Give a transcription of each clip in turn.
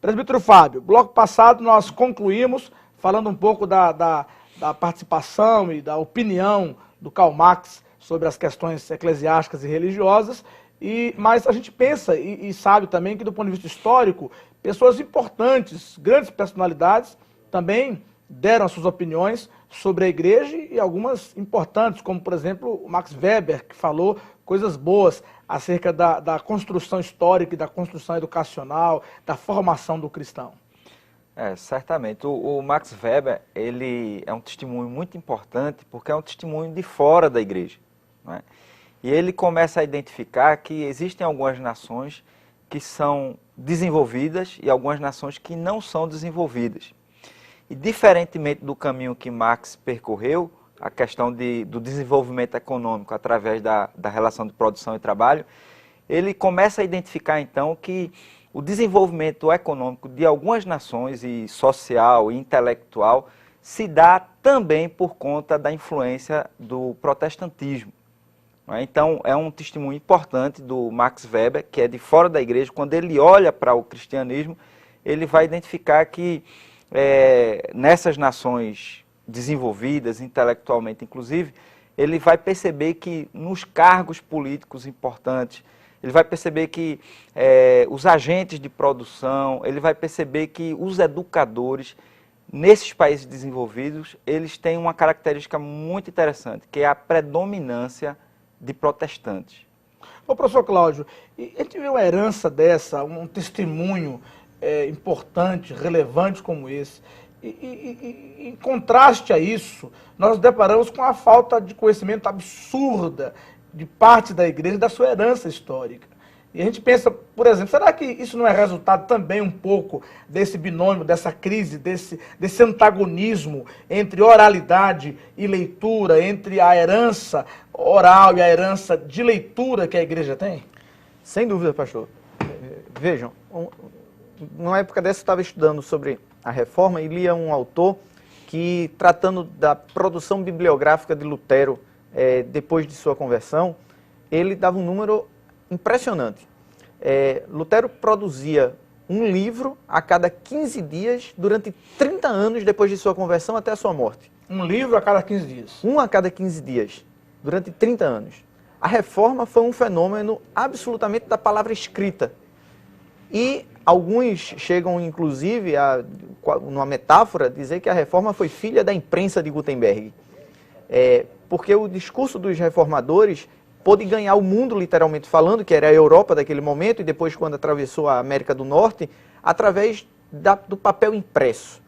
Presbítero Fábio, bloco passado nós concluímos falando um pouco da participação e da opinião do Karl Marx sobre as questões eclesiásticas e religiosas, mas a gente pensa e sabe também que, do ponto de vista histórico, pessoas importantes, grandes personalidades, também deram as suas opiniões sobre a igreja, e algumas importantes, como, por exemplo, o Max Weber, que falou coisas boas acerca da construção histórica e da construção educacional, da formação do cristão. Certamente. O Max Weber, ele é um testemunho muito importante, porque é um testemunho de fora da igreja, não é? E ele começa a identificar que existem algumas nações que são desenvolvidas e algumas nações que não são desenvolvidas. E, diferentemente do caminho que Marx percorreu, a questão do desenvolvimento econômico através da relação de produção e trabalho, ele começa a identificar, então, que o desenvolvimento econômico de algumas nações, e social e intelectual, se dá também por conta da influência do protestantismo. Então, é um testemunho importante do Max Weber, que é de fora da igreja. Quando ele olha para o cristianismo, ele vai identificar que nessas nações desenvolvidas, intelectualmente inclusive, ele vai perceber que nos cargos políticos importantes, ele vai perceber que os agentes de produção, ele vai perceber que os educadores, nesses países desenvolvidos, eles têm uma característica muito interessante, que é a predominância de protestantes. Ô, professor Cláudio, a gente vê uma herança dessa, um testemunho importante, relevante como esse, em contraste a isso, nós nos deparamos com a falta de conhecimento absurda de parte da igreja da sua herança histórica. E a gente pensa, por exemplo, será que isso não é resultado também um pouco desse binômio, dessa crise, desse antagonismo entre oralidade e leitura, entre a herança oral e a herança de leitura que a igreja tem? Sem dúvida, pastor. Vejam, numa época dessa eu estava estudando sobre a Reforma e lia um autor que, tratando da produção bibliográfica de Lutero depois de sua conversão, ele dava um número impressionante. Lutero produzia um livro a cada 15 dias durante 30 anos depois de sua conversão até a sua morte. Um livro a cada 15 dias? Um a cada 15 dias, durante 30 anos. A Reforma foi um fenômeno absolutamente da palavra escrita. E alguns chegam, inclusive, numa metáfora, dizer que a Reforma foi filha da imprensa de Gutenberg. Porque o discurso dos reformadores pôde ganhar o mundo, literalmente falando, que era a Europa daquele momento, e depois, quando atravessou a América do Norte, através do papel impresso.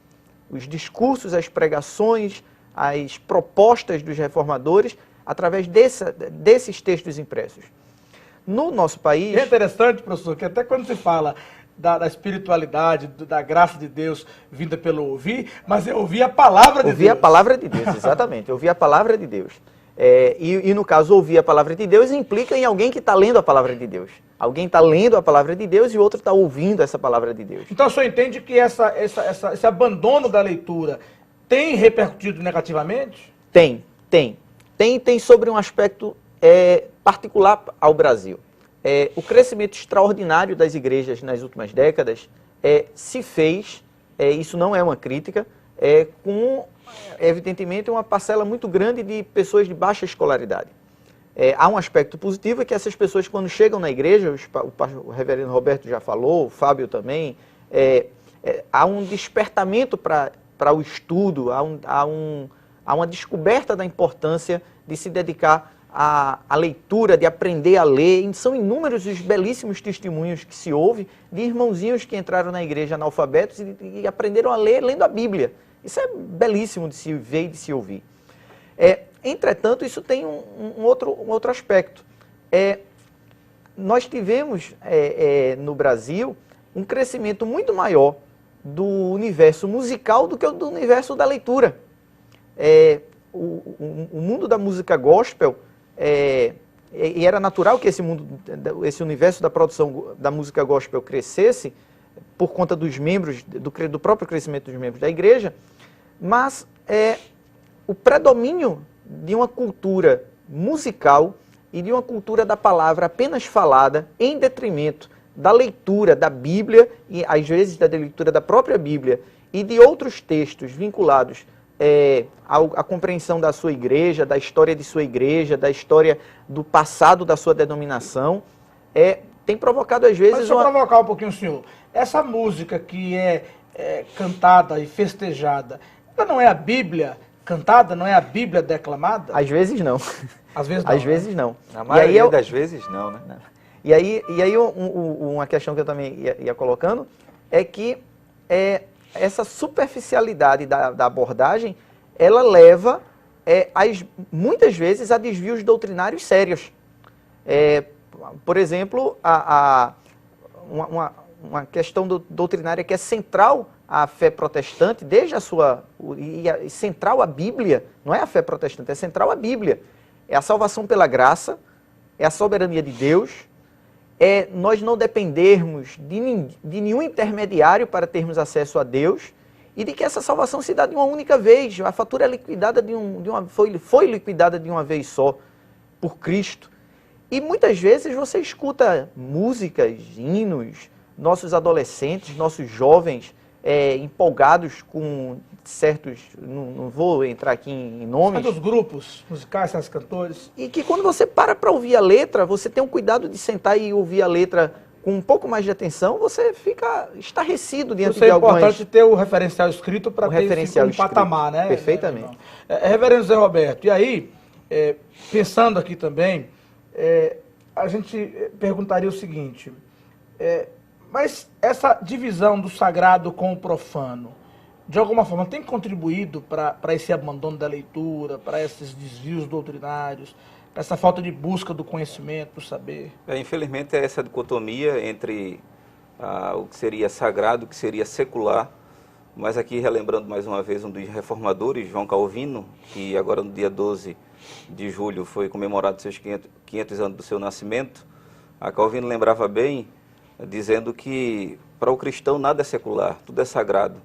Os discursos, as pregações, as propostas dos reformadores, através desses textos impressos. No nosso país... É interessante, professor, que até quando se fala da espiritualidade, da graça de Deus vinda pelo ouvir, mas é ouvir a palavra de Deus. Ouvir a palavra de Deus, exatamente. Ouvir a palavra de Deus. E no caso, ouvir a palavra de Deus implica em alguém que está lendo a palavra de Deus. Alguém está lendo a palavra de Deus e o outro está ouvindo essa palavra de Deus. Então o senhor entende que esse abandono da leitura tem repercutido negativamente? Tem sobre um aspecto particular ao Brasil. O crescimento extraordinário das igrejas nas últimas décadas se fez, isso não é uma crítica, com, evidentemente, uma parcela muito grande de pessoas de baixa escolaridade. Há um aspecto positivo, que essas pessoas, quando chegam na igreja, o reverendo Roberto já falou, o Fábio também, há um despertamento para o estudo, há uma descoberta da importância de se dedicar à leitura, de aprender a ler. E são inúmeros os belíssimos testemunhos que se ouve de irmãozinhos que entraram na igreja analfabetos e aprenderam a ler lendo a Bíblia. Isso é belíssimo de se ver e de se ouvir. Entretanto, isso tem um outro aspecto. Nós tivemos no Brasil um crescimento muito maior do universo musical do que o do universo da leitura. O mundo da música gospel, e era natural que esse universo da produção da música gospel crescesse por conta dos membros, do próprio crescimento dos membros da igreja, mas o predomínio de uma cultura musical e de uma cultura da palavra apenas falada, em detrimento da leitura da Bíblia, e às vezes da leitura da própria Bíblia, e de outros textos vinculados à compreensão da sua igreja, da história de sua igreja, da história do passado da sua denominação, tem provocado às vezes... Mas deixa eu provocar um pouquinho o senhor. Essa música que é cantada e festejada, ela não é a Bíblia cantada, não é a Bíblia declamada? Às vezes não. Às vezes não. Às vezes não. Na maioria das vezes não, né? E aí uma questão que eu também ia colocando é que essa superficialidade da abordagem, ela leva, muitas vezes, a desvios doutrinários sérios. Por exemplo, uma questão doutrinária que é central à fé protestante, desde e central à Bíblia, não é a fé protestante, é central à Bíblia. É a salvação pela graça, é a soberania de Deus, nós não dependermos de nenhum intermediário para termos acesso a Deus, e de que essa salvação se dá de uma única vez. A fatura é liquidada foi liquidada de uma vez só, por Cristo. E muitas vezes você escuta músicas, hinos, nossos adolescentes, nossos jovens empolgados com certos, não vou entrar aqui em nomes. Dos grupos musicais, esses cantores. E que quando você para ouvir a letra, você tem um cuidado de sentar e ouvir a letra com um pouco mais de atenção, você fica estarrecido diante de algumas... É importante ter o referencial escrito para ter esse patamar, né? Perfeitamente. Reverendo Zé Roberto, e aí, pensando aqui também, a gente perguntaria o seguinte, mas essa divisão do sagrado com o profano, de alguma forma, tem contribuído para esse abandono da leitura, para esses desvios doutrinários, para essa falta de busca do conhecimento, do saber? Infelizmente, é essa dicotomia entre o que seria sagrado e o que seria secular. Mas aqui, relembrando mais uma vez um dos reformadores, João Calvino, que agora no dia 12 de julho foi comemorado seus 500 anos do seu nascimento, a Calvino lembrava bem, dizendo que para o cristão nada é secular, tudo é sagrado,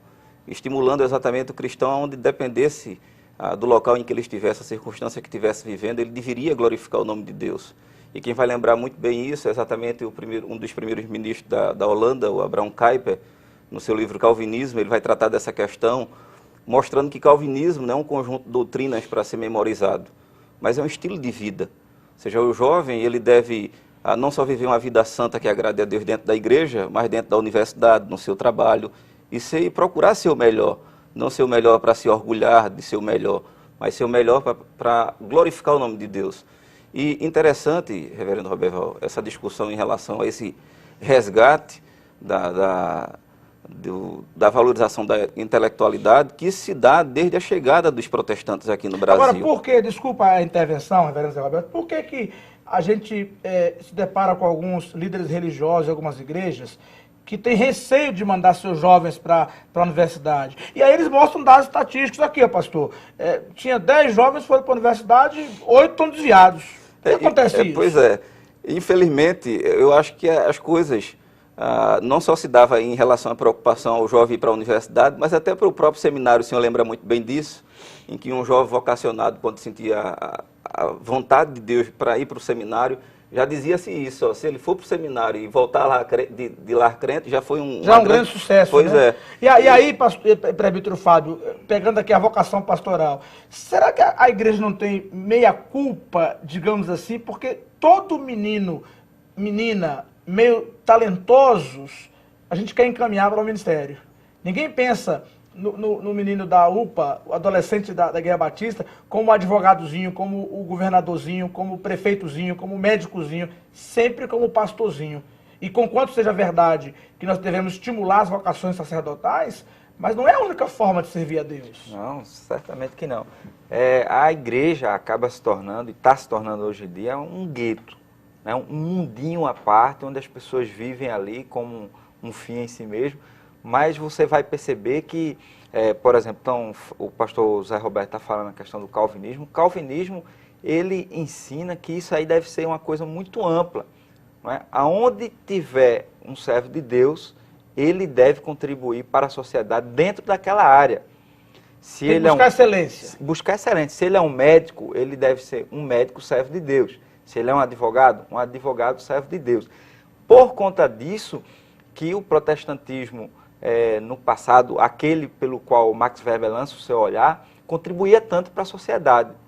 estimulando exatamente o cristão onde dependesse do local em que ele estivesse, a circunstância que estivesse vivendo, ele deveria glorificar o nome de Deus. E quem vai lembrar muito bem isso é exatamente um dos primeiros ministros da Holanda, o Abraham Kuyper, no seu livro Calvinismo, ele vai tratar dessa questão, mostrando que calvinismo não é um conjunto de doutrinas para ser memorizado, mas é um estilo de vida. Ou seja, o jovem, ele deve não só viver uma vida santa que agrade a Deus dentro da igreja, mas dentro da universidade, no seu trabalho, e procurar ser o melhor. Não ser o melhor para se orgulhar de ser o melhor, mas ser o melhor para glorificar o nome de Deus. E interessante, reverendo Roberval, essa discussão em relação a esse resgate da valorização da intelectualidade que se dá desde a chegada dos protestantes aqui no Brasil. Agora, por que, desculpa a intervenção, reverendo Zé Roberto, por que a gente se depara com alguns líderes religiosos, algumas igrejas, que tem receio de mandar seus jovens para a universidade? E aí eles mostram dados estatísticos aqui, pastor. Tinha 10 jovens que foram para a universidade, 8 estão desviados. O que acontece isso? Pois é. Infelizmente, eu acho que as coisas não só se dava em relação à preocupação ao jovem ir para a universidade, mas até para o próprio seminário. O senhor lembra muito bem disso, em que um jovem vocacionado, quando sentia a vontade de Deus para ir para o seminário, já dizia-se isso, se ele for para o seminário e voltar lá de lá crente, já foi um grande sucesso. Pois né? é. E aí, presbítero Fábio, pegando aqui a vocação pastoral, será que a igreja não tem meia culpa, digamos assim, porque todo menino, menina, meio talentosos, a gente quer encaminhar para o ministério. Ninguém pensa no menino da UPA, o adolescente da Guerra Batista, como o advogadozinho, como o governadorzinho, como o prefeitozinho, como o médicozinho, sempre como o pastorzinho. E conquanto seja verdade que nós devemos estimular as vocações sacerdotais, mas não é a única forma de servir a Deus. Não, certamente que não. A igreja acaba se tornando, e está se tornando hoje em dia, um gueto, né? Um mundinho à parte, onde as pessoas vivem ali como um fim em si mesmo. Mas você vai perceber que, por exemplo, então, o pastor Zé Roberto está falando a questão do calvinismo. O calvinismo, ele ensina que isso aí deve ser uma coisa muito ampla. Não é? Aonde tiver um servo de Deus, ele deve contribuir para a sociedade dentro daquela área. Se ele buscar excelência. Buscar excelência. Se ele é um médico, ele deve ser um médico servo de Deus. Se ele é um advogado servo de Deus. por conta disso que o protestantismo, no passado, aquele pelo qual Max Weber lança o seu olhar, contribuía tanto para a sociedade.